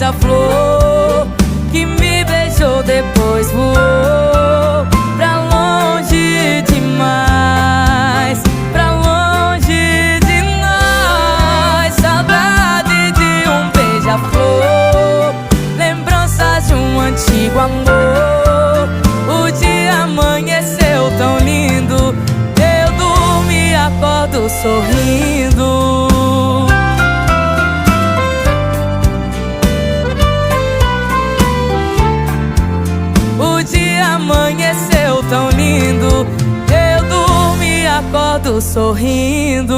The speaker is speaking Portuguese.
beija-flor que me beijou, depois voou pra longe demais, pra longe de nós. Saudade de um beija-flor, lembranças de um antigo amor. O dia amanheceu tão lindo, eu durmo e acordo sorrindo. O dia amanheceu tão lindo, eu durmo e acordo sorrindo.